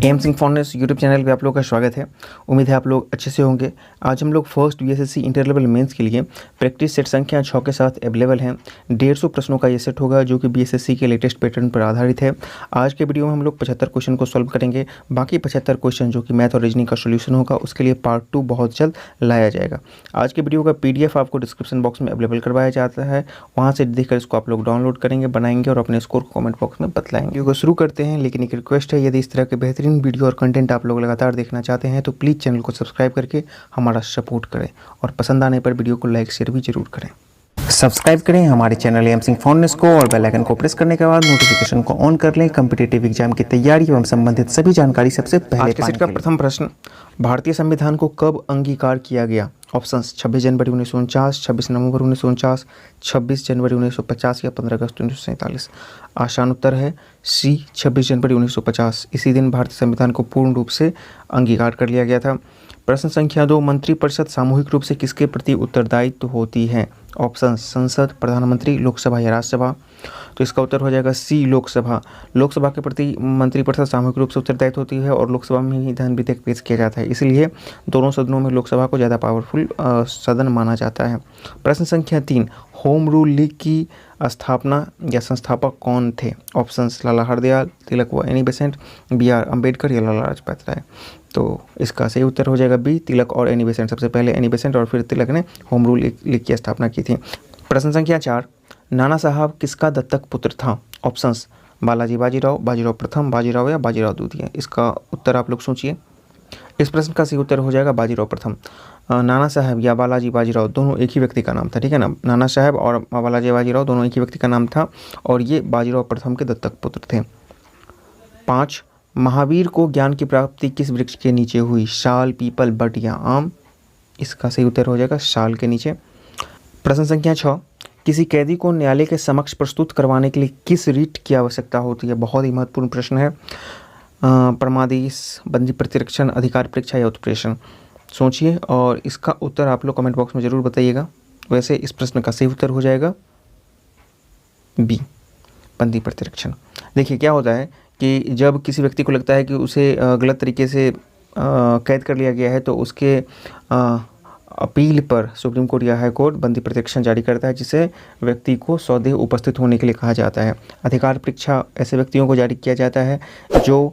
M Singh फॉर्नेस YouTube channel पे आप लोग का स्वागत है। उम्मीद है आप लोग अच्छे से होंगे। आज हम लोग first BSSC inter level mains के लिए प्रैक्टिस सेट संख्या 6 के साथ अवेलेबल हैं। 150 प्रश्नों का ये सेट होगा जो कि बीएसएससी के लेटेस्ट पैटर्न पर आधारित है। आज के वीडियो में हम लोग 75 क्वेश्चन को सॉल्व करेंगे। बाकी 75 क्वेश्चन जो कि मैथ और रीजनिंग का सोल्यूशन होगा उसके लिए पार्ट 2 बहुत जल्द लाया जाएगा। आज के वीडियो का PDF आपको डिस्क्रिप्शन बॉक्स में अवेलेबल करवाया जाता है, वहाँ से देखकर इसको आप लोग डाउनलोड करेंगे, बनाएंगे और अपने स्कोर को कमेंट बॉक्स में बतलाएंगे। वीडियो को शुरू करते हैं, लेकिन एक रिक्वेस्ट है, यदि इस तरह के बेहतरीन वीडियो और कंटेंट आप लोग लगातार देखना चाहते हैं तो प्लीज़ चैनल को सब्सक्राइब करके हमारा सपोर्ट करें और पसंद आने पर वीडियो को लाइक शेयर भी जरूर करें। सब्सक्राइब करें हमारे चैनल एम सिंह फॉर्नेस को और बेल आइकन को प्रेस करने के बाद नोटिफिकेशन को ऑन कर लें। कॉम्पिटिटिव एग्जाम की तैयारी एवं संबंधित सभी जानकारी सबसे पहले आज के सेट का प्रथम प्रश्न, भारतीय संविधान को कब अंगीकार किया गया? ऑप्शंस 26 जनवरी 1949, 26 नवंबर 1949, 26 जनवरी 1950 या 15 अगस्त 1947। आसान उत्तर है सी, 26 जनवरी 1950। इसी दिन भारतीय संविधान को पूर्ण रूप से अंगीकार कर लिया गया था। प्रश्न संख्या 2, मंत्रिपरिषद सामूहिक रूप से किसके प्रति उत्तरदायित्व होती है? ऑप्शन संसद, प्रधानमंत्री, लोकसभा या राज्यसभा। तो इसका उत्तर हो जाएगा सी, लोकसभा। लोकसभा के प्रति मंत्रिपरिषद सामूहिक रूप से उत्तरदायित्व होती है और लोकसभा में ही धन विधेयक पेश किया जाता है, इसलिए दोनों सदनों में लोकसभा को ज़्यादा पावरफुल सदन माना जाता है। प्रश्न संख्या 3, होम रूल लीग की स्थापना या संस्थापक कौन थे? ऑप्शंस लाला हरदयाल, तिलक व एनी बेसेंट, BR अम्बेडकर या लाला लाजपत राय। तो इसका सही उत्तर हो जाएगा बी, तिलक और एनी बेसेंट। सबसे पहले एनी बेसेंट और फिर तिलक ने होम रूल लीग की स्थापना की थी। प्रश्न संख्या 4, नाना साहब किसका दत्तक पुत्र था? ऑप्शंस बालाजी बाजीराव, बाजीराव प्रथम, बाजीराव या बाजीराव द्वितीय। इसका उत्तर आप लोग सोचिए। इस प्रश्न का सही उत्तर हो जाएगा बाजीराव प्रथम। नाना साहब या बालाजी बाजीराव दोनों एक ही व्यक्ति का नाम था, ठीक है ना। नाना साहब और बालाजी बाजीराव दोनों एक ही व्यक्ति का नाम था और ये बाजीराव प्रथम के दत्तक पुत्र थे। 5, महावीर को ज्ञान की प्राप्ति किस वृक्ष के नीचे हुई? साल, पीपल, बट या आम। इसका सही उत्तर हो जाएगा साल के नीचे। प्रश्न संख्या 6, किसी कैदी को न्यायालय के समक्ष प्रस्तुत करवाने के लिए किस रीट की आवश्यकता होती है? बहुत ही महत्वपूर्ण प्रश्न है। परमादेश, बंदी प्रतिरक्षण, अधिकार परीक्षा या उत्प्रेषण। सोचिए और इसका उत्तर आप लोग कमेंट बॉक्स में ज़रूर बताइएगा। वैसे इस प्रश्न का सही उत्तर हो जाएगा बी, बंदी प्रतिरक्षण। देखिए क्या होता है कि जब किसी व्यक्ति को लगता है कि उसे गलत तरीके से कैद कर लिया गया है तो उसके अपील पर सुप्रीम कोर्ट या हाई कोर्ट बंदी प्रतिरक्षण जारी करता है, जिसे व्यक्ति को स्वदेह उपस्थित होने के लिए कहा जाता है। अधिकार परीक्षा ऐसे व्यक्तियों को जारी किया जाता है जो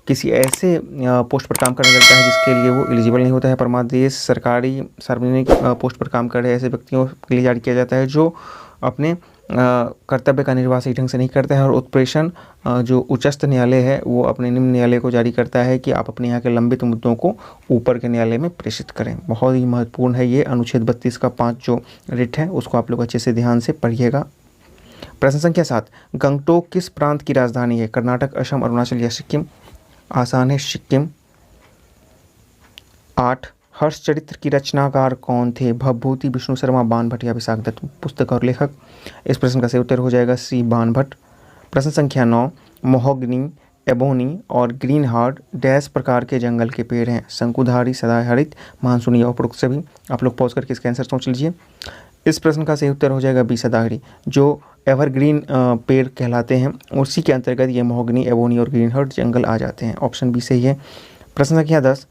किसी ऐसे पोस्ट पर काम करने लगता है जिसके लिए वो एलिजिबल नहीं होता है। परमादेश सरकारी सार्वजनिक पोस्ट पर काम कर रहे ऐसे व्यक्तियों के लिए जारी किया जाता है जो अपने कर्तव्य का निर्वाह सही ढंग से नहीं करता है। और उत्प्रेषण जो उच्चस्थ न्यायालय है वो अपने निम्न न्यायालय को जारी करता है कि आप अपने यहाँ के लंबित मुद्दों को ऊपर के न्यायालय में प्रेषित करें। बहुत ही महत्वपूर्ण है ये। अनुच्छेद 32 का 5 जो रिट है उसको आप लोग अच्छे से ध्यान से पढ़िएगा। प्रश्न संख्या 7, गंगटोक किस प्रांत की राजधानी है? कर्नाटक, असम, अरुणाचल या सिक्किम। आसान है सिक्किम। 8, हर्षचरित्र की रचनाकार कौन थे? भवभूति, विष्णु शर्मा, बाण भट्ट या विशाख दत्त। पुस्तक और लेखक। इस प्रश्न का सही उत्तर हो जाएगा सी, बाण भट्ट। प्रश्न संख्या 9, मोहगनी, एबोनी और ग्रीन हार्ट डैश प्रकार के जंगल के पेड़ हैं? शंकुधारी, सदाहरित, मानसूनी या उपरोक्त सभी। आप लोग पॉज करके इसका आंसर सोच लीजिए। इस प्रश्न का सही उत्तर हो जाएगा बी, सदाहरी। जो एवरग्रीन पेड़ कहलाते हैं उसी के अंतर्गत ये मोहगनी, एबोनी और ग्रीन हार्ट जंगल आ जाते हैं। ऑप्शन बी सही है। प्रश्न संख्या 10,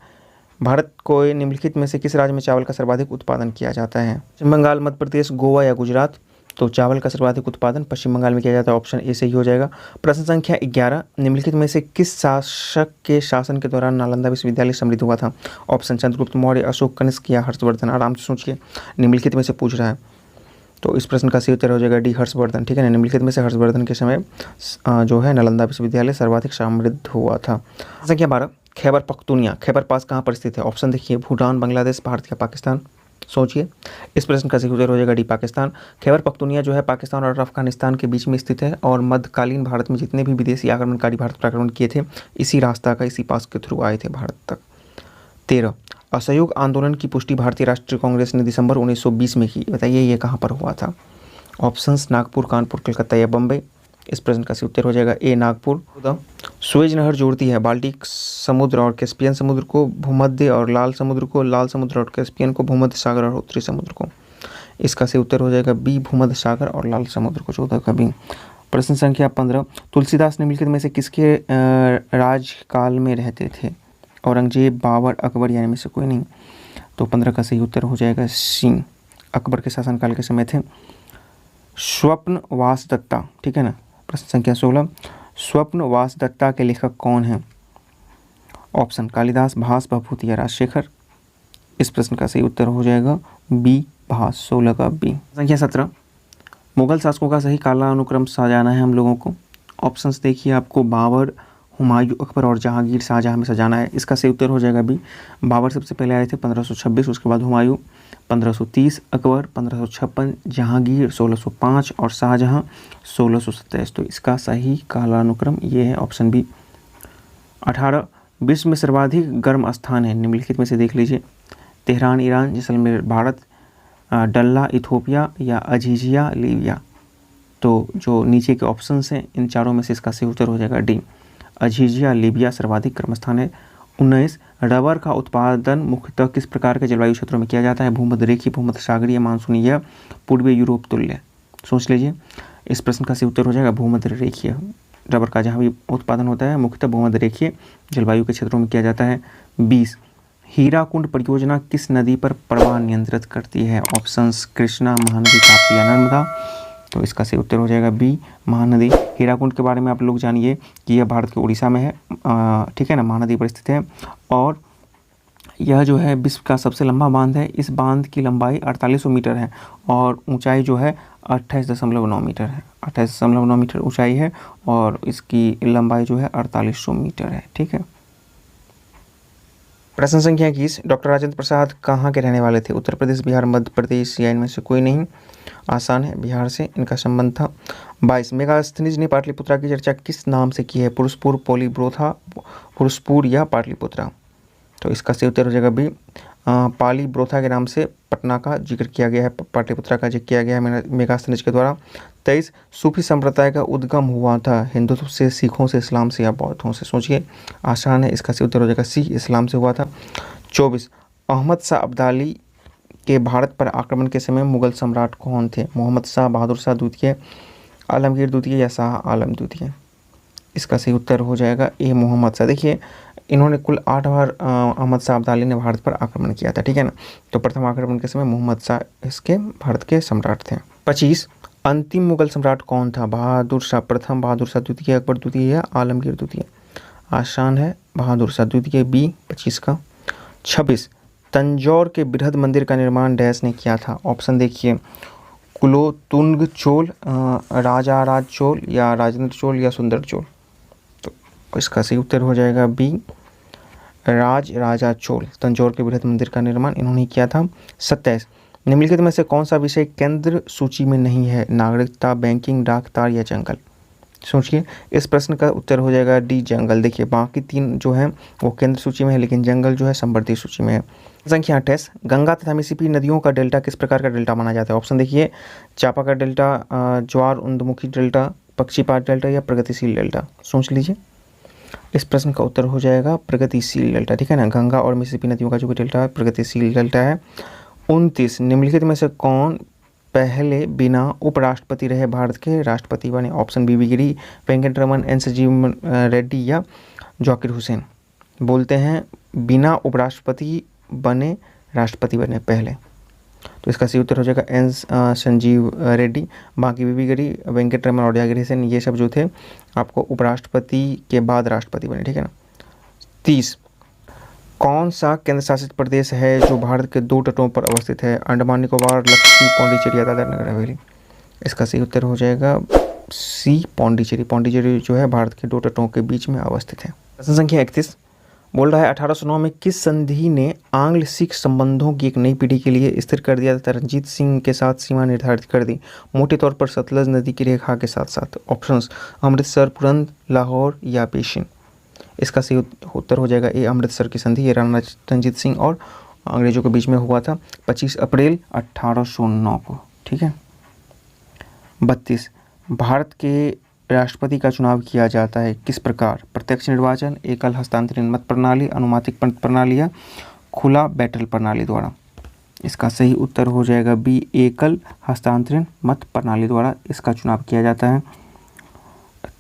भारत को निम्नलिखित में से किस राज्य में चावल का सर्वाधिक उत्पादन किया जाता है? पश्चिम बंगाल, मध्य प्रदेश, गोवा या गुजरात। तो चावल का सर्वाधिक उत्पादन पश्चिम बंगाल में किया जाता है। ऑप्शन ए सही हो जाएगा। प्रश्न संख्या 11, निम्नलिखित में से किस शासक के शासन के दौरान नालंदा विश्वविद्यालय समृद्ध हुआ था? ऑप्शन चंद्रगुप्त मौर्य, अशोक, कनिष्क या हर्षवर्धन। आराम से सोचिए, निम्नलिखित में से पूछ रहा है तो इस प्रश्न का सही उत्तर हो जाएगा डी, हर्षवर्धन। ठीक है ना, निम्नलिखित में से हर्षवर्धन के समय जो है नालंदा विश्वविद्यालय सर्वाधिक समृद्ध हुआ था। संख्या 12, खैबर पख्तूनिया, खैबर पास कहाँ पर स्थित है? ऑप्शन देखिए, भूटान, बांग्लादेश, भारत या पाकिस्तान। सोचिए, इस प्रश्न का सही उत्तर हो जाएगा डी, पाकिस्तान। खैबर पख्तूनिया जो है पाकिस्तान और अफगानिस्तान के बीच में स्थित है और मध्यकालीन भारत में जितने भी विदेशी आक्रमणकारी भारत पर आक्रमण किए थे इसी रास्ता का, इसी पास के थ्रू आए थे भारत तक। 13, असहयोग आंदोलन की पुष्टि भारतीय राष्ट्रीय कांग्रेस ने दिसंबर 1920 में की। बताइए ये कहाँ पर हुआ था? ऑप्शंस नागपुर, कानपुर, कलकत्ता या बम्बई। इस प्रश्न का सही उत्तर हो जाएगा ए, नागपुर। सुएज नहर जोड़ती है बाल्टिक समुद्र और कैस्पियन समुद्र को, भूमध्य और लाल समुद्र को, लाल समुद्र और कैस्पियन को, भूमध्य सागर और उत्तरी समुद्र को। इसका सही उत्तर हो जाएगा बी, भूमध्य सागर और लाल समुद्र को। 14 का बी। प्रश्न संख्या 15, तुलसीदास निम्नलिखित में से किसके राजकाल में रहते थे? औरंगजेब, बाबर, अकबर, यानी में से कोई नहीं। तो 15 का सही उत्तर हो जाएगा सी, अकबर के शासनकाल के समय थे। स्वप्नवास दत्ता, ठीक है ना। प्रश्न संख्या 16, स्वप्नवास दत्ता के लेखक कौन हैं? ऑप्शन कालिदास, भास, भभूति या राजशेखर। इस प्रश्न का सही उत्तर हो जाएगा बी, भास, 16 का बी। संख्या 17, मुगल शासकों का सही कालानुक्रम सजाना है हम लोगों को। ऑप्शंस देखिए आपको, बाबर, हुमायूं, अकबर और जहांगीर, शाहजहां में सजाना है। इसका सही उत्तर हो जाएगा बी। बाबर सबसे पहले आए थे 1526, उसके बाद हुमायूं 1530, अकबर 1556, जहांगीर 1605 और शाहजहां 1627। तो इसका सही कालानुक्रम ये है ऑप्शन बी। 18, विश्व में सर्वाधिक गर्म स्थान है निम्नलिखित में से देख लीजिए। तेहरान ईरान, जैसलमेर भारत, डल्ला इथोपिया या अजीजिया लीबिया। तो जो नीचे के ऑप्शंस हैं इन चारों में से इसका सही उत्तर हो जाएगा डी, अजीजिया लीबिया सर्वाधिक गर्म स्थान है। 19, रबर का उत्पादन मुख्यतः किस प्रकार के जलवायु क्षेत्रों में किया जाता है? भूमध्य रेखीय, भूमध्य सागरीय, मानसूनी या पूर्वी यूरोप तुल्य। सोच लीजिए, इस प्रश्न का सही उत्तर हो जाएगा भूमध्य रेखीय। रबर का जहाँ भी उत्पादन होता है मुख्यतः भूमध्य रेखीय जलवायु के क्षेत्रों में किया जाता है। 20, हीराकुंड परियोजना किस नदी पर प्रवाह नियंत्रित करती है? ऑप्शंस कृष्णा, महानदी, ताप्ती या नर्मदा। तो इसका सही उत्तर हो जाएगा बी, महानदी। हीराकुंड के बारे में आप लोग जानिए कि यह भारत के उड़ीसा में है, ठीक है ना, महानदी पर स्थित है। और यह जो है विश्व का सबसे लंबा बांध है। इस बांध की लंबाई 4800 मीटर है और ऊंचाई जो है 28.9 मीटर है। 28.9 मीटर ऊंचाई है और इसकी लंबाई जो है 4800 मीटर है, ठीक है। प्रश्न संख्या 21, डॉक्टर राजेंद्र प्रसाद कहाँ के रहने वाले थे? उत्तर प्रदेश, बिहार, मध्य प्रदेश या इनमें से कोई नहीं। आसान है, बिहार से इनका संबंध था। 22, मेगास्थनीज ने पाटलिपुत्रा की चर्चा किस नाम से की है? पुरुषपुर, पोलीब्रोथा, पुरुषपुर या पाटलिपुत्रा। तो इसका सही उत्तर हो जाएगा बी, पालीब्रोथा के नाम से पटना का जिक्र किया गया है, पाटलिपुत्रा का जिक्र किया गया है मेगास्थनीज के द्वारा। 23, सूफी संप्रदाय का उद्गम हुआ था हिंदुत्व से, सिखों से, इस्लाम से या बौद्धों से? सोचिए, आसान है, इसका सही उत्तर हो जाएगा सी, इस्लाम से हुआ था। 24, अहमद शाह अब्दाली के भारत पर आक्रमण के समय मुगल सम्राट कौन थे? मोहम्मद शाह, बहादुर शाह द्वितीय, आलमगीर द्वितीय या शाह आलम द्वितीय? इसका सही उत्तर हो जाएगा ए, मोहम्मद शाह। देखिए, इन्होंने कुल 8 बार अहमद शाह अब्दाली ने भारत पर आक्रमण किया था, ठीक है ना। तो प्रथम आक्रमण के समय मोहम्मद शाह इसके भारत के सम्राट थे। 25, अंतिम मुगल सम्राट कौन था? बहादुर शाह प्रथम, बहादुर शाह द्वितीय, अकबर द्वितीय या आलमगीर द्वितीय? आसान है, बहादुर शाह द्वितीय, बी 25 का। 26, तंजौर के बृहद मंदिर का निर्माण डैश ने किया था? ऑप्शन देखिए, कुलोतुंग चोल, राजाराज चोल या राजेंद्र चोल या सुंदर चोल। तो इसका सही उत्तर हो जाएगा बी, राजा चोल। तंजौर के बृहद मंदिर का निर्माण इन्होंने किया था। 27, निम्नलिखित में से कौन सा विषय केंद्र सूची में नहीं है? नागरिकता, बैंकिंग, डाक, तार या जंगल? सोचिए, इस प्रश्न का उत्तर हो जाएगा डी, जंगल। देखिए, बाकी 3 जो है वो केंद्र सूची में है, लेकिन जंगल जो है संवर्धित सूची में है। संख्या 28, गंगा तथा मिसिसिपी नदियों का डेल्टा किस प्रकार का डेल्टा माना जाता है? ऑप्शन देखिए, चापा का डेल्टा, ज्वार उन्दमुखी डेल्टा, पक्षीपात डेल्टा या प्रगतिशील डेल्टा? सोच लीजिए, इस प्रश्न का उत्तर हो जाएगा प्रगतिशील डेल्टा, ठीक है ना। गंगा और मिसिसिपी नदियों का जो भी डेल्टा है प्रगतिशील डेल्टा है। 29, निम्नलिखित में से कौन पहले बिना उपराष्ट्रपति रहे भारत के राष्ट्रपति बने? ऑप्शन बी, गिरी, वेंकटरमन, एन संजीवन रेड्डी या जाकिर हुसैन? बोलते हैं बिना उपराष्ट्रपति बने राष्ट्रपति बने पहले। तो इसका सही उत्तर हो जाएगा एन संजीव रेड्डी। बाकी बीबी गिरी, वेंकटरमन और जाकिर हुसैन ये सब जो थे आपको उपराष्ट्रपति के बाद राष्ट्रपति बने, ठीक है ना। 30, कौन सा केंद्र शासित प्रदेश है जो भारत के 2 तटों पर अवस्थित है? अंडमान निकोबार, लक्षद्वीप, पौंडीचेरी या दादर नगर हवेली? इसका सही उत्तर हो जाएगा सी, पौंडीचेरी। पौंडीचेरी जो है भारत के 2 तटों के बीच में अवस्थित है। प्रश्न संख्या 31 बोल रहा है 1809 में किस संधि ने आंग्ल सिख संबंधों की एक नई पीढ़ी के लिए स्थिर कर दिया तथा रणजीत सिंह के साथ सीमा निर्धारित कर दी? मोटे तौर पर सतलज नदी की रेखा के साथ साथ। ऑप्शंस अमृतसर, पुरंद, लाहौर या पेशिन? इसका सही उत्तर हो जाएगा ए, अमृतसर की संधि। ये राणा रणजीत सिंह और अंग्रेजों के बीच में हुआ था 25 अप्रैल 1809 को, ठीक है। 32, भारत के राष्ट्रपति का चुनाव किया जाता है किस प्रकार? प्रत्यक्ष निर्वाचन, एकल हस्तांतरण मत प्रणाली, अनुमानित मत प्रणाली या खुला बैटल प्रणाली द्वारा? इसका सही उत्तर हो जाएगा बी, एकल हस्तांतरण मत प्रणाली द्वारा इसका चुनाव किया जाता है।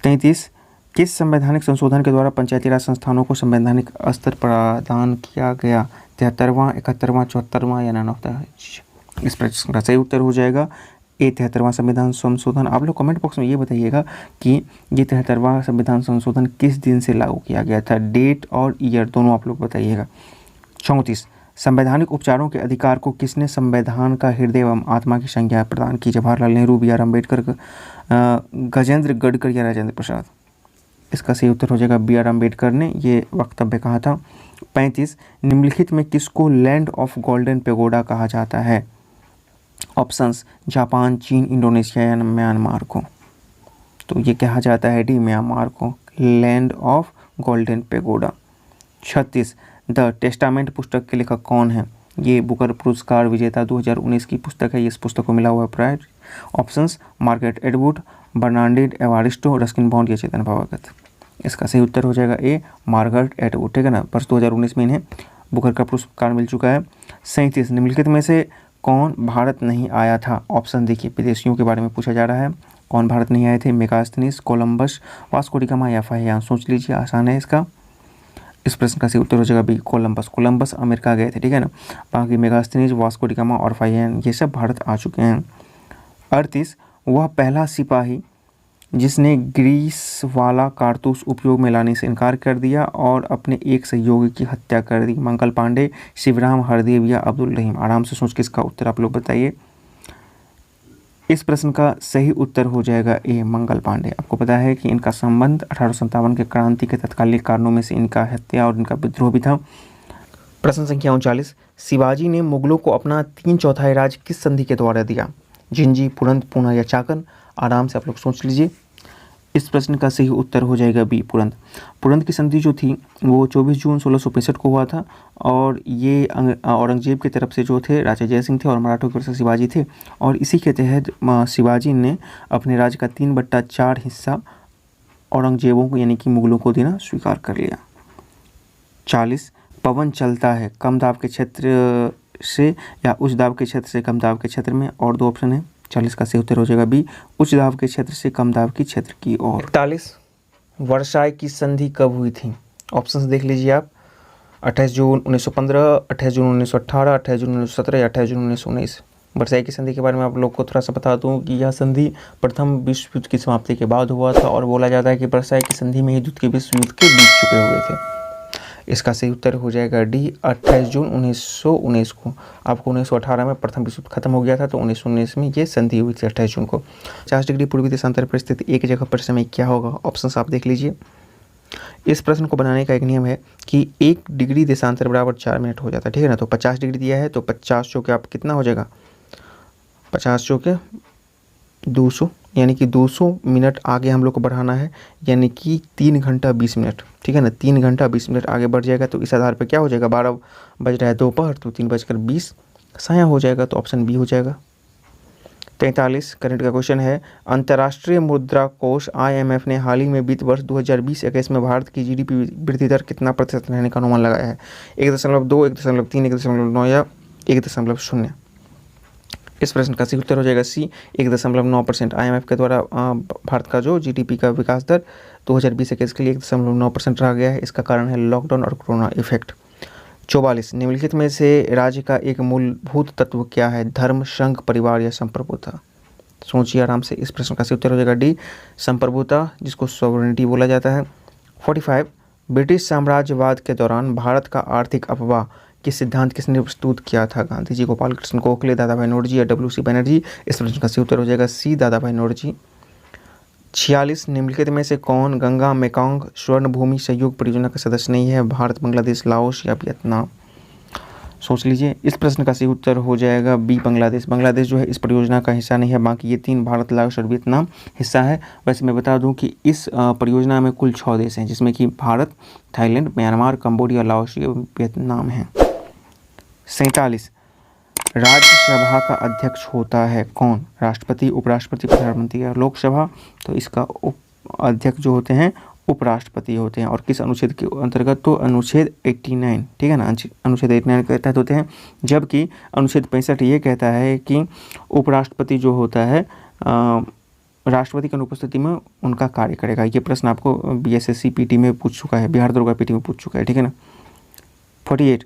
33 किस संवैधानिक संशोधन के द्वारा पंचायती राज संस्थानों को संवैधानिक स्तर प्रदान किया गया? 73वां, 71वां, 74वां या नन ऑफ द। इस प्रश्न का सही उत्तर हो जाएगा ए 73वां संविधान संशोधन। आप लोग कमेंट बॉक्स में ये बताइएगा कि ये 73वां संविधान संशोधन किस दिन से लागू किया गया था, डेट और ईयर दोनों आप लोग बताइएगा। 34 संवैधानिक उपचारों के अधिकार को किसने संविधान का हृदय एवं आत्मा की संज्ञा प्रदान की? जवाहरलाल नेहरू, बी आर अम्बेडकर, गजेंद्र गढ़कर या राजेंद्र प्रसाद? इसका सही उत्तर हो जाएगा बी आर अम्बेडकर ने ये वक्तव्य कहा था। 35 निम्नलिखित में किसको लैंड ऑफ गोल्डन पेगोडा कहा जाता है? ऑप्शंस जापान, चीन, इंडोनेशिया या म्यांमार को? तो ये कहा जाता है डी म्यांमार को, land of golden pagoda. 36 the testament पुस्तक के लेखक कौन है? ये बुकर पुरस्कार विजेता 2019 की पुस्तक है, इस पुस्तक को मिला हुआ है prize. Options Margaret Atwood, Bernardine Evaristo, Ruskin Bond या चेतन भगत? इसका सही उत्तर हो जाएगा ए मार्गारेट एटवुड, ठीक है ना। वर्ष 2019 में इन्हें बुकर का पुरस्कार मिल चुका है। 37 निम्नलिखित में से कौन भारत नहीं आया था? ऑप्शन देखिए, विदेशियों के बारे में पूछा जा रहा है। कौन भारत नहीं आए थे? Megasthenes, Columbus, Vasco D gamma या फाहियान? सोच लीजिए, आसान है इसका। इस प्रश्न का सही उत्तर हो जाएगा बी कोलंबस। कोलंबस अमेरिका गए थे, ठीक है ना। बाकी मेगास्थनीज, वास्को डी गामा और फाहियान ये सब भारत आ चुके हैं। 38 वह पहला सिपाही जिसने ग्रीस वाला कारतूस उपयोग में लाने से इनकार कर दिया और अपने एक सहयोगी की हत्या कर दी? मंगल पांडे, शिवराम हरदेव या अब्दुल रहीम? आराम से सोच के इसका उत्तर आप लोग बताइए। इस प्रश्न का सही उत्तर हो जाएगा ए मंगल पांडे। आपको पता है कि इनका संबंध 1857 के क्रांति के तत्कालीन कारणों में से इनका हत्या और इनका विद्रोह भी था। प्रश्न संख्या 39 शिवाजी ने मुगलों को अपना 3/4 राज्य किस संधि के द्वारा दिया? जिंजी, पुरंद, पूना या चाकन? आराम से आप लोग सोच लीजिए। इस प्रश्न का सही उत्तर हो जाएगा बी पुरंद। पुरंद की संधि जो थी वो 24 जून 1665 को हुआ था और ये औरंगजेब की तरफ से जो थे राजा जय सिंह थे और मराठों की तरफ से शिवाजी थे, और इसी के तहत शिवाजी ने अपने राज्य का 3/4 हिस्सा औरंगजेबों को यानी कि मुगलों को देना स्वीकार कर लिया। 40 पवन चलता है कम दाब के क्षेत्र से या उच्च दाब के क्षेत्र से कम दाब के क्षेत्र में? और दो ऑप्शन है। 40 का सही उत्तर हो जाएगा बी उच्च दाब के क्षेत्र से कम दाब के क्षेत्र की ओर। 41 वर्साई की संधि कब हुई थी? ऑप्शंस देख लीजिए आप। 28 जून 1915, 28 जून 1918, 28 जून 1917 या 28 जून 1919? वर्साई की संधि के बारे में आप लोग को थोड़ा सा बता दूं कि यह संधि प्रथम विश्व युद्ध की समाप्ति के बाद हुआ था और बोला जाता है कि वर्साई की संधि में ही विश्व युद्ध के बीच छुपे हुए थे। इसका सही उत्तर हो जाएगा डी 28 जून 1919 को। आपको 1918 में प्रथम विश्व युद्ध खत्म हो गया था, तो 1919 में ये संधि हुई थी 28 जून को। 50 डिग्री पूर्वी देशांतर पर स्थित एक जगह पर समय क्या होगा? ऑप्शंस आप देख लीजिए। इस प्रश्न को बनाने का एक नियम है कि 1 डिग्री देशांतर बराबर 4 मिनट हो जाता है, ठीक है ना। तो 50 डिग्री दिया है तो 50 चौके आप कितना हो जाएगा? 50 चौके 200, यानी कि 200 मिनट आगे हम लोग को बढ़ाना है, यानी कि 3 घंटा 20 मिनट, ठीक है ना। 3 घंटा 20 मिनट आगे बढ़ जाएगा तो इस आधार पर क्या हो जाएगा? 12 बज रहा है दोपहर तो 3:20 साया हो जाएगा, तो ऑप्शन बी हो जाएगा। 43 करंट का क्वेश्चन है अंतर्राष्ट्रीय मुद्रा कोष IMF ने हाल ही में वित्त वर्ष 2020-21 में भारत की GDP वृद्धि दर कितना प्रतिशत रहने का अनुमान लगाया है? 1.2, 1.3, 1.9 या 1.0? इस प्रश्न का सही उत्तर हो जाएगा सी 1.9%। IMF के द्वारा भारत का जो GDP का विकास दर 2020-21 के लिए 1.9% रहा गया है। इसका कारण है लॉकडाउन और कोरोना इफेक्ट। 44 निम्नलिखित में से राज्य का एक मूलभूत तत्व क्या है? धर्म, संघ, परिवार या संप्रभुता? सोचिए आराम से। इस प्रश्न का सही उत्तर हो जाएगा डी संप्रभुता, जिसको सॉवरेनिटी बोला जाता है। 45 ब्रिटिश साम्राज्यवाद के दौरान भारत का आर्थिक अपवाह किस सिद्धांत किसने प्रस्तुत किया था? गांधी जी, गोपाल कृष्ण गोखले, दादा भाई नौरोजी या WC बनर्जी? इस प्रश्न का सही उत्तर हो जाएगा सी दादा भाई नौरोजी। 46 निम्नलिखित में से कौन गंगा मेकोंग स्वर्ण भूमि सहयोग परियोजना का सदस्य नहीं है? भारत, बांग्लादेश, लाओस या वियतनाम? सोच लीजिए। इस प्रश्न का सही उत्तर हो जाएगा बी बांग्लादेश। बांग्लादेश जो है इस परियोजना का हिस्सा नहीं है, बाकी ये 3 भारत, लाओस और वियतनाम हिस्सा है। वैसे मैं बता दूं कि इस परियोजना में कुल 6 देश हैं, जिसमें कि Bharat, Thailand, Myanmar, Cambodia, Laos एवं वियतनाम हैं। 47 राज्यसभा का अध्यक्ष होता है कौन? राष्ट्रपति, उपराष्ट्रपति, प्रधानमंत्री या लोकसभा? तो इसका अध्यक्ष जो होते हैं उपराष्ट्रपति होते हैं। और किस अनुच्छेद के अंतर्गत? तो अनुच्छेद 89, ठीक है ना। अनुच्छेद 89 के तहत होते हैं, जबकि अनुच्छेद 65 ये कहता है कि उपराष्ट्रपति जो होता है राष्ट्रपति की अनुपस्थिति में उनका कार्य करेगा। ये प्रश्न आपको बीएसएससी पीटी में पूछ चुका है, बिहार दरोगा पीटी में पूछ चुका है, ठीक है ना। 48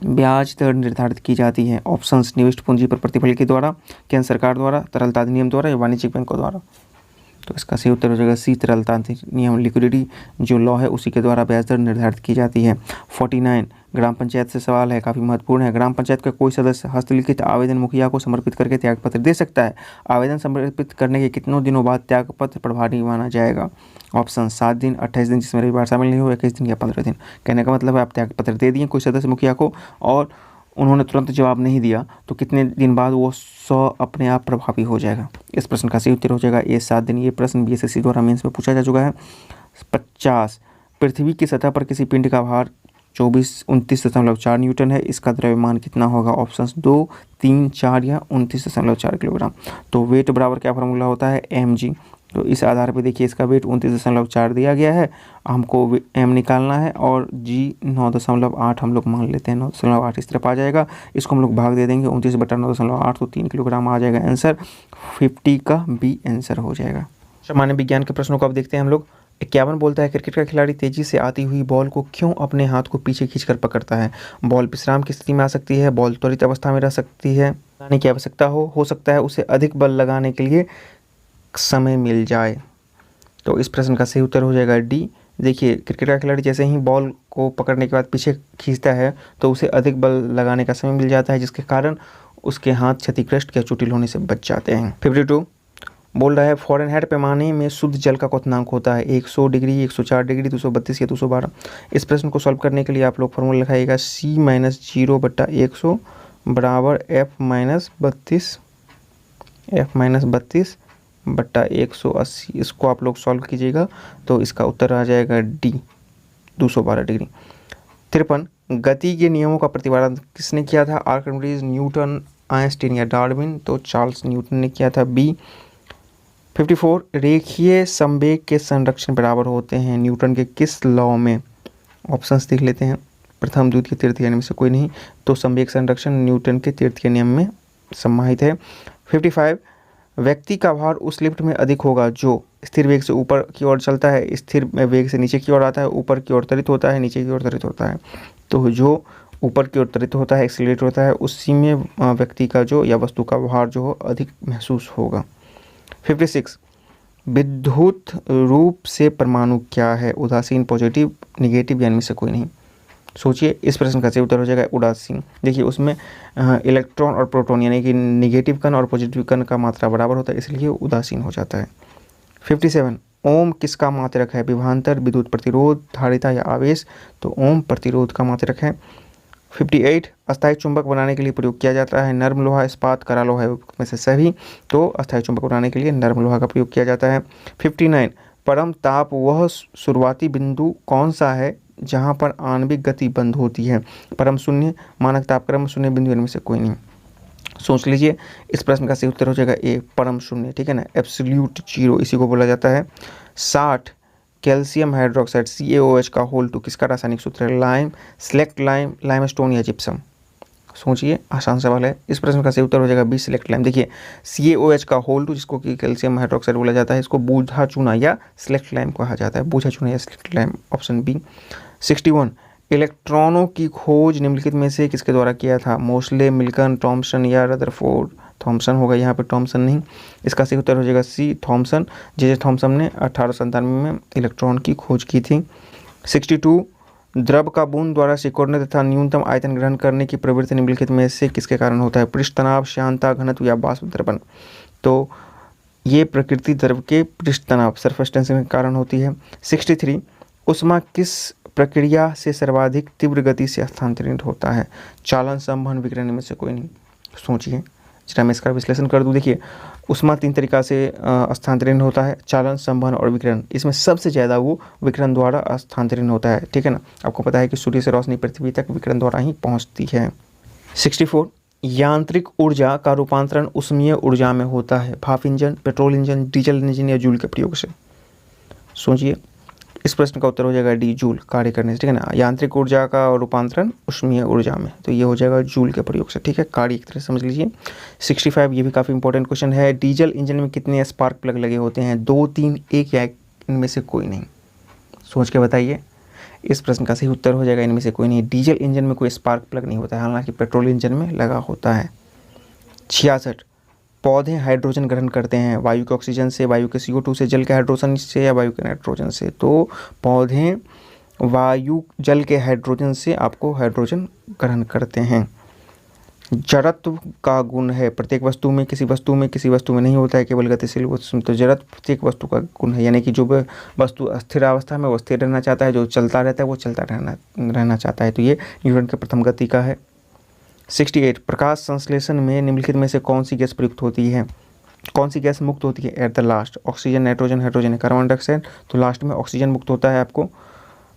ब्याज दर निर्धारित की जाती है। ऑप्शंस निविष्ट पूंजी पर प्रतिफल के द्वारा, केंद्र सरकार द्वारा, तरलता अधिनियम द्वारा या वाणिज्यिक बैंकों द्वारा। तो इसका सही उत्तर हो जाएगा सी, तरलता अधिनियम, लिक्विडिटी जो लॉ है उसी के द्वारा ब्याज दर निर्धारित की जाती है। 49 ग्राम पंचायत से सवाल है, काफ़ी महत्वपूर्ण है। ग्राम पंचायत का कोई सदस्य हस्तलिखित आवेदन मुखिया को समर्पित करके त्यागपत्र दे सकता है। आवेदन समर्पित करने के कितनों दिनों बाद त्यागपत्र प्रभावी माना जाएगा। ऑप्शन 7 दिन, 28 दिन जिसमें रविवार शामिल नहीं हो, 21 दिन या 15 दिन। कहने का मतलब है आप त्यागपत्र दे दिए कोई सदस्य मुखिया को और उन्होंने तुरंत जवाब नहीं दिया तो कितने दिन बाद वो 100 अपने आप प्रभावी हो जाएगा। इस प्रश्न का सही उत्तर हो जाएगा ये 7 दिन। ये प्रश्न बीएसएससी द्वारा मेंस में पूछा जा चुका है। 50 पृथ्वी की सतह पर किसी पिंड का भार 29.4 न्यूटन है। इसका द्रव्यमान कितना होगा। ऑप्शंस 2, 3, 4 या 29.4 किलोग्राम। तो वेट बराबर क्या फार्मूला होता है, mg। तो इस आधार पे देखिए इसका वेट 29.4 दिया गया है, हमको m निकालना है और g 9.8 हम लोग मान लेते हैं, 9.8 इस तरफ आ जाएगा। इसको हम लोग भाग दे देंगे 29/9.8 तो 3 किलोग्राम आ जाएगा आंसर। 50 का बी आंसर हो जाएगा। सामान्य विज्ञान के प्रश्नों को अब देखते हैं हम लोग। 51 बोलता है क्रिकेट का खिलाड़ी तेजी से आती हुई बॉल को क्यों अपने हाथ को पीछे खींचकर पकड़ता है। बॉल विश्राम की स्थिति में आ सकती है, बॉल त्वरित अवस्था में रह सकती है, लगाने की आवश्यकता हो सकता है उसे अधिक बल लगाने के लिए समय मिल जाए। तो इस प्रश्न का सही उत्तर हो जाएगा डी। देखिए क्रिकेट का खिलाड़ी जैसे ही बॉल को पकड़ने के बाद पीछे खींचता है तो उसे अधिक बल लगाने का समय मिल जाता है, जिसके कारण उसके हाथ क्षतिग्रस्त या चोटिल होने से बच जाते हैं। 52 बोल रहा है फ़ारेनहाइट पैमाने में शुद्ध जल का क्वथनांक होता है 100 डिग्री, 104 डिग्री, 232 या 212। इस प्रश्न को सॉल्व करने के लिए आप लोग फॉर्मूला लिखाइएगा C-0/100 बराबर F-32/180। इसको आप लोग सॉल्व कीजिएगा तो इसका उत्तर आ जाएगा डी, 212 डिग्री। 53 गति के नियमों का प्रतिपादन किसने किया था। आर्किमिडीज, न्यूटन, आइंस्टीन या डार्विन। तो चार्ल्स न्यूटन ने किया था, बी। 54 रेखीय संवेग के संरक्षण बराबर होते हैं न्यूटन के किस लॉ में। ऑप्शंस देख लेते हैं। प्रथम, द्वितीय, तृतीय नियम से कोई नहीं, तो संवेग संरक्षण न्यूटन के तृतीय नियम में समाहित है। 55 व्यक्ति का भार उस लिफ्ट में अधिक होगा जो स्थिर वेग से ऊपर की ओर चलता है, स्थिर वेग से नीचे की ओर आता है, ऊपर की ओर त्वरित होता है, नीचे की ओर त्वरित होता है। तो जो ऊपर की ओर त्वरित होता है, एक्सीलरेट होता है, उसी में व्यक्ति का जो या वस्तु का भार जो हो अधिक महसूस होगा। 56 विद्युत रूप से परमाणु क्या है। उदासीन, पॉजिटिव, निगेटिव या इनमें से कोई नहीं। सोचिए इस प्रश्न का सही उत्तर हो जाएगा उदासीन। देखिए उसमें इलेक्ट्रॉन और प्रोटॉन यानी कि निगेटिव कण और पॉजिटिव कण का मात्रा बराबर होता है, इसलिए उदासीन हो जाता है। 57 ओम किसका मात्रक है। विभवांतर, विद्युत प्रतिरोध, धारिता या आवेश। तो ओम प्रतिरोध का मात्रक है। 58 अस्थायी चुंबक बनाने के लिए प्रयोग किया जाता है नर्म लोहा, इस्पात, कड़ा लोहा में से सभी। तो अस्थायी चुंबक बनाने के लिए नर्म लोहा का प्रयोग किया जाता है। 59 परम ताप वह शुरुआती बिंदु कौन सा है जहां पर आणविक गति बंद होती है। परम शून्य, मानक तापक्रम, शून्य बिंदु इनमें से कोई नहीं। सोच लीजिए इस प्रश्न का सही उत्तर हो जाएगा ए, परम शून्य, ठीक है ना, एब्सोल्यूट जीरो इसी को बोला जाता है। 60 कैल्शियम हाइड्रोक्साइड CaOH का होल टू किसका रासायनिक सूत्र है। लाइम, सिलेक्ट लाइम, लाइमस्टोन या जिप्सम। सोचिए आसान सवाल है। इस प्रश्न का सही उत्तर हो जाएगा बी, सिलेक्ट लाइम। देखिए CaOH का होल टू जिसको कि कैल्शियम हाइड्रोक्साइड बोला जाता है, इसको बूझा चूना या सिलेक्ट लाइम कहा जाता है, बूझा चूना या सिलेक्ट लाइम, ऑप्शन बी। 61 इलेक्ट्रॉनों की खोज निम्नलिखित में से किसके द्वारा किया था। मोस्ले, मिल्टन, थॉमसन या रदरफोर्ड। थॉमसन होगा यहाँ पे, टॉमसन नहीं। इसका सही उत्तर हो जाएगा सी, थॉमसन। जे थॉमसन ने 1897 में इलेक्ट्रॉन की खोज की थी। 62 द्रव का बूंद द्वारा सिकुड़ने तथा न्यूनतम आयतन ग्रहण करने की प्रवृत्ति निम्नलिखित में से किसके कारण होता है। पृष्ठ तनाव, श्यानता, घनत्व या बाष्प द्रवण। तो ये प्रकृति द्रव के पृष्ठ तनाव, सरफेस टेंशन के कारण होती है। 63 उष्मा किस प्रक्रिया से सर्वाधिक तीव्र गति से हस्तांतरित होता है। चालन, संवहन, विकिरण में से कोई नहीं। सोचिए जरा मैं इसका विश्लेषण कर दूं। देखिए उष्मा 3 तरीका से हस्तांतरण होता है, चालन, संवहन और विकिरण। इसमें सबसे ज़्यादा वो विकिरण द्वारा हस्तांतरण होता है, ठीक है ना। आपको पता है कि सूर्य से रोशनी पृथ्वी तक विकिरण द्वारा ही पहुंचती है। 64 यांत्रिक ऊर्जा का रूपांतरण ऊष्मीय ऊर्जा में होता है। भाप engine, petrol engine, diesel engine या जूल के प्रयोग से। सोचिए इस प्रश्न का उत्तर हो जाएगा डी, जूल, कार्य करने से, ठीक है ना। यांत्रिक ऊर्जा का रूपांतरण ऊष्मीय ऊर्जा में, तो ये हो जाएगा जूल के प्रयोग से, ठीक है। कार्य एक तरह से समझ लीजिए। 65, ये भी काफ़ी इंपॉर्टेंट क्वेश्चन है। डीजल इंजन में कितने स्पार्क प्लग लगे होते हैं? 2, 3, 1 या इनमें से कोई नहीं? सोच के बताइए। इस प्रश्न का सही उत्तर हो जाएगा इनमें से कोई नहीं। डीजल इंजन में कोई स्पार्क प्लग नहीं होता है, हालांकि पेट्रोल इंजन में लगा होता है। 66, पौधे हाइड्रोजन ग्रहण करते हैं वायु के ऑक्सीजन से, वायु के CO2 से, जल के हाइड्रोजन से या वायु के नाइट्रोजन से? तो पौधे वायु जल के हाइड्रोजन से आपको हाइड्रोजन ग्रहण करते हैं। जड़त्व का गुण है प्रत्येक वस्तु में, किसी वस्तु में नहीं होता है, केवल गतिशील वस्तु में। तो जड़त्व प्रत्येक वस्तु का गुण है, यानी कि जो वस्तु अस्थिर अवस्था में वो स्थिर रहना चाहता है, जो चलता रहता है वो चलता रहना चाहता है। तो ये न्यूटन के प्रथम गति का है। 68, प्रकाश संश्लेषण में निम्नलिखित में से कौन सी गैस प्रयुक्त होती है? कौन सी गैस मुक्त होती है at the last? Oxygen, nitrogen, hydrogen, carbon dioxide. तो लास्ट में ऑक्सीजन मुक्त होता है आपको।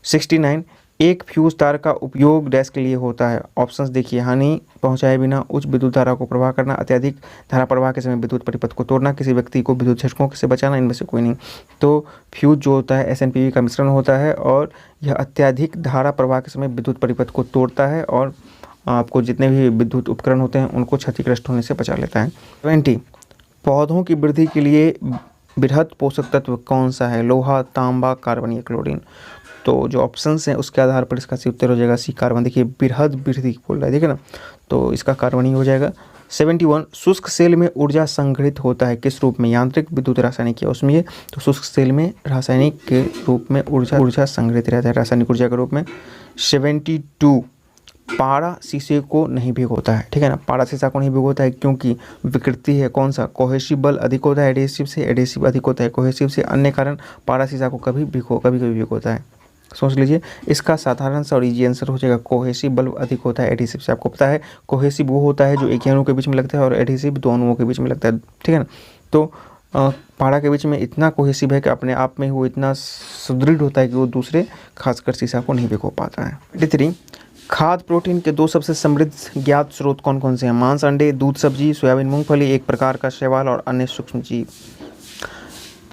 69, एक फ्यूज तार का उपयोग डैश के लिए होता है? ऑप्शंस देखिए, हानि पहुंचाए बिना उच्च विद्युत धारा को प्रवाह करना, अत्यधिक धारा प्रवाह के समय विद्युत परिपथ को तोड़ना, किसी व्यक्ति को विद्युत झटकों से बचाना, इनमें से कोई नहीं। तो फ्यूज जो होता है SNPV का मिश्रण होता है और यह अत्यधिक धारा प्रवाह के समय विद्युत परिपथ को तोड़ता है और आपको जितने भी विद्युत उपकरण होते हैं उनको क्षतिग्रस्त होने से बचा लेता है। 20, पौधों की वृद्धि के लिए बृहद पोषक तत्व कौन सा है? लोहा, तांबा, कार्बन या क्लोरीन? तो जो ऑप्शंस हैं उसके आधार पर इसका सही उत्तर हो जाएगा सी, कार्बन। देखिए बृहद वृद्धि बोल रहा है, देखिए ना, तो इसका कार्बन ही हो जाएगा। 71, शुष्क सेल में ऊर्जा संग्रहित होता है किस रूप में? यांत्रिक, विद्युत, रासायनिक या उसमें? तो शुष्क सेल में रासायनिक के रूप में ऊर्जा संग्रहित रहता है, रासायनिक ऊर्जा के रूप में। 72, पारा शीशे को नहीं भिगोता है, ठीक है ना। पारा शीशा को नहीं भिगोता है क्योंकि विकृति है कौन सा? कोहेसिव बल अधिक होता है एडेसिव से, एडेसिव अधिक होता है कोहेसिव से। अन्य कारण पारा शीशा को कभी कभी भिगोता है। सोच लीजिए, इसका साधारण सा और इजी आंसर हो जाएगा कोहेसिव बल अधिक होता है एडेसिव से। आपको पता है कोहेसिव वो होता है जो एक अणु के बीच में लगता है और एडेसिव दो अणुओं के बीच में लगता है, ठीक है ना। तो पारा के बीच में इतना कोहेसिव है कि अपने आप में वो इतना सुदृढ़ होता है कि वो दूसरे खासकर शीशा को नहीं भिगो पाता है। 83, खाद्य प्रोटीन के 2 सबसे समृद्ध ज्ञात स्रोत कौन कौन से हैं? मांस, अंडे, दूध, सब्जी, सोयाबीन, मूंगफली, एक प्रकार का शैवाल और अन्य सूक्ष्म जीव।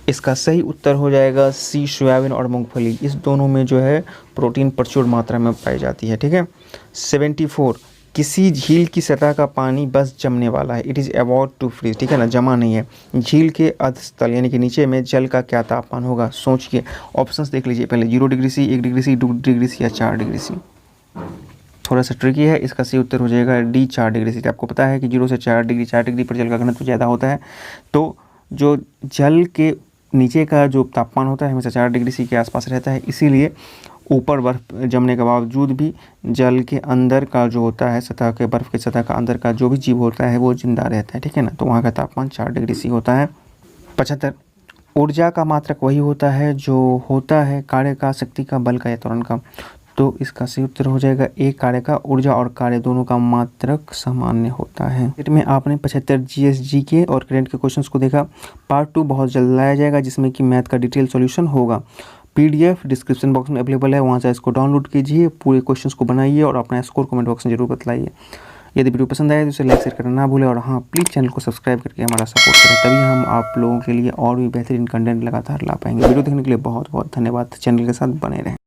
इसका सही उत्तर हो जाएगा सी, सोयाबीन और मूंगफली। इस दोनों में जो है प्रोटीन प्रचुर मात्रा में पाई जाती है, ठीक है। 74, किसी झील की सतह का पानी बस जमने वाला है, it is about to freeze, ठीक है ना, जमा नहीं है। झील के अधस्थल यानी कि नीचे में जल का क्या तापमान होगा? सोचिए, ऑप्शंस देख लीजिए पहले। 0 degree C, 1 degree C, 2 degree C या 4 डिग्री सी। थोड़ा सा ट्रिकी है, इसका सही उत्तर हो जाएगा डी, 4 डिग्री सी। आपको पता है कि 0 से 4 डिग्री पर जल का घनत्व ज़्यादा होता है। तो जो जल के नीचे का जो तापमान होता है हमेशा 4 डिग्री सी के आसपास रहता है, इसीलिए ऊपर बर्फ़ जमने के बावजूद भी जल के अंदर का जो होता है सतह के बर्फ़ के सतह का अंदर का जो भी जीव होता है वो जिंदा रहता है, ठीक है ना। तो वहाँ का तापमान 4 डिग्री सी होता है। 75, ऊर्जा का मात्रक वही होता है जो होता है कार्य का, शक्ति का, बल का या त्वरण का। तो इसका सही उत्तर हो जाएगा एक, कार्य का। ऊर्जा और कार्य दोनों का मात्रक सामान्य होता है। इसमें आपने 75 GSG के और करंट के क्वेश्चंस को देखा। पार्ट 2 बहुत जल्द लाया जाएगा जिसमें कि मैथ का डिटेल सॉल्यूशन होगा। PDF डिस्क्रिप्शन बॉक्स में अवेलेबल है, वहाँ से इसको डाउनलोड कीजिए, पूरे क्वेश्चंस को बनाइए और अपना स्कोर कमेंट बॉक्स में जरूर बतलाइए। यदि वीडियो पसंद आए तो इसे लाइक शेयर करना ना भूलें और हाँ प्लीज़ चैनल को सब्सक्राइब करके हमारा सपोर्ट करें, तभी हम आप लोगों के लिए और भी बेहतरीन कंटेंट लगातार ला पाएंगे। वीडियो देखने के लिए बहुत बहुत धन्यवाद। चैनल के साथ बने रहें।